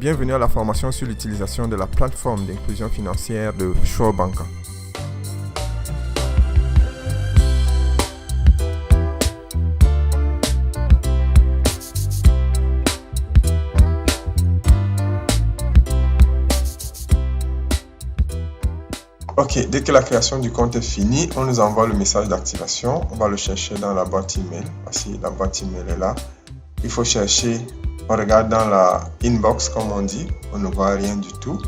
Bienvenue à la formation sur l'utilisation de la plateforme d'inclusion financière de Shore Banka. Ok, dès que la création du compte est finie, on nous envoie le message d'activation. On va le chercher dans la boîte email. Voici, la boîte email est là. Il faut chercher, on regarde dans la inbox comme on dit, on ne voit rien du tout.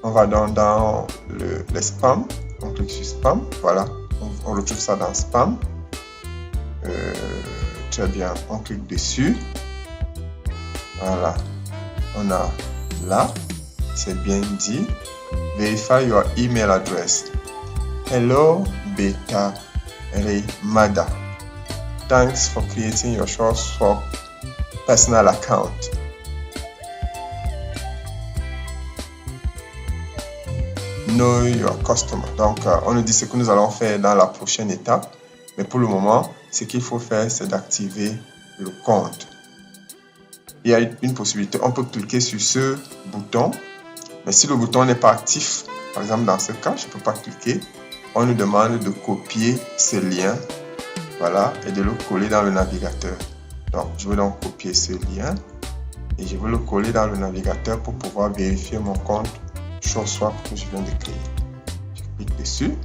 On va dans les spams, on clique sur spam, voilà, on retrouve ça dans spam. Très bien, on clique dessus. Voilà, on a là, c'est bien dit. Verify your email address. Hello, Beta Remada. Thanks for creating your SureSwap personal account. Know your customer. Donc, on nous dit ce que nous allons faire dans la prochaine étape. Mais pour le moment, ce qu'il faut faire, c'est d'activer le compte. Il y a une possibilité. On peut cliquer sur ce bouton. Mais si le bouton n'est pas actif, par exemple dans ce cas, je ne peux pas cliquer, on nous demande de copier ce lien, voilà, et de le coller dans le navigateur. Donc, je vais donc copier ce lien et je vais le coller dans le navigateur pour pouvoir vérifier mon compte SureSwap que je viens de créer. Je clique dessus,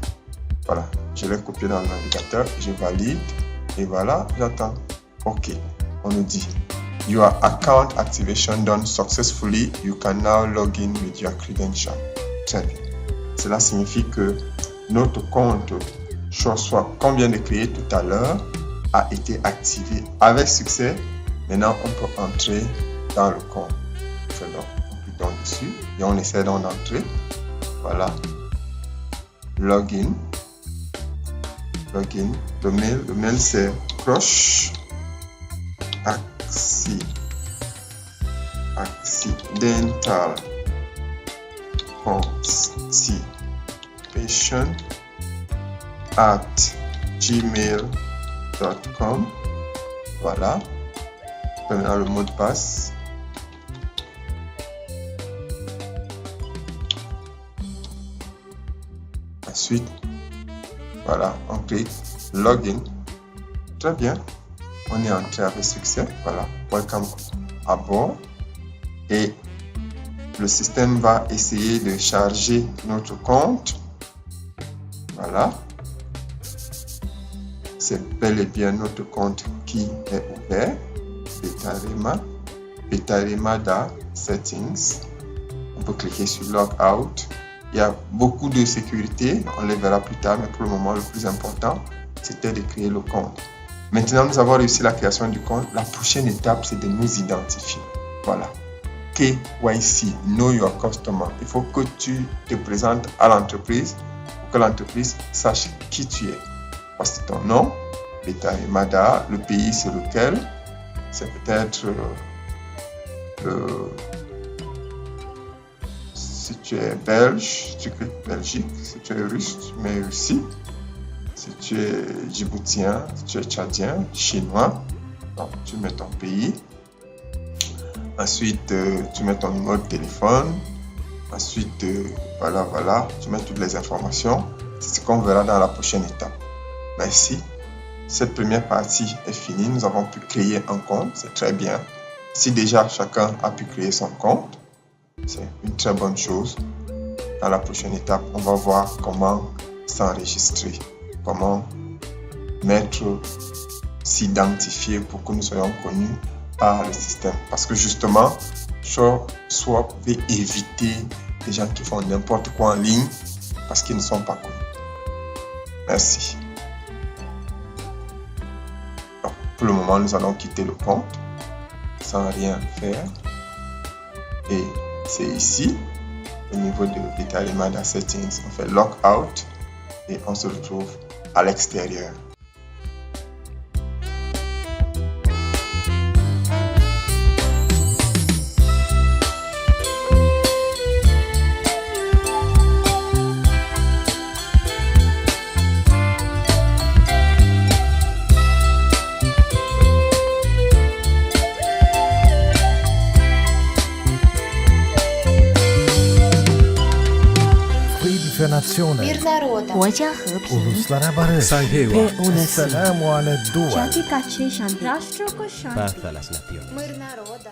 voilà, je l'ai copié dans le navigateur, je valide et voilà, j'attends. Ok, on nous dit Your account activation done successfully. You can now log in with your credential. Très bien. Cela signifie que notre compte SureSwap qu'on vient de créer tout à l'heure a été activé avec succès. Maintenant, on peut entrer dans le compte. Donc, on clique donc dessus et on essaie donc d'entrer. Voilà. Login. Login. Le mail c'est Crush. Accidental constipation @gmail.com. Voilà. Maintenant le mot de passe. Ensuite, voilà, on clique Login. Très bien. On est entré avec succès. Voilà. Welcome à bord. Et le système va essayer de charger notre compte. Voilà. C'est bel et bien notre compte qui est ouvert. Beta Remada Settings. On peut cliquer sur Logout. Il y a beaucoup de sécurité. On les verra plus tard. Mais pour le moment, le plus important, c'était de créer le compte. Maintenant, nous avons réussi la création du compte. La prochaine étape, c'est de nous identifier. Voilà. KYC, Know Your Customer. Il faut que tu te présentes à l'entreprise pour que l'entreprise sache qui tu es. Voici ton nom, Beta Remada, le pays c'est lequel. C'est peut-être si tu es belge, tu cliques Belgique. Si tu es russe, tu mets Russie. Si tu es djiboutien, si tu es tchadien, chinois, donc tu mets ton pays. Ensuite, tu mets ton numéro de téléphone. Ensuite, voilà, tu mets toutes les informations. C'est ce qu'on verra dans la prochaine étape. Merci. Cette première partie est finie. Nous avons pu créer un compte. C'est très bien. Si déjà chacun a pu créer son compte, c'est une très bonne chose. Dans la prochaine étape, on va voir comment s'enregistrer. Comment s'identifier pour que nous soyons connus par le système. Parce que justement, SureSwap veut éviter les gens qui font n'importe quoi en ligne parce qu'ils ne sont pas connus. Merci. Donc, pour le moment, nous allons quitter le compte sans rien faire. Et c'est ici, au niveau de Beta Remada Settings, on fait Logout et on se retrouve à l'extérieur. națiune, Мир народа. 国家和平， uluslara barış, Sahewa, Esselamu ala dual. Jati Kache Shanti. paz a las naciones. Мир народа.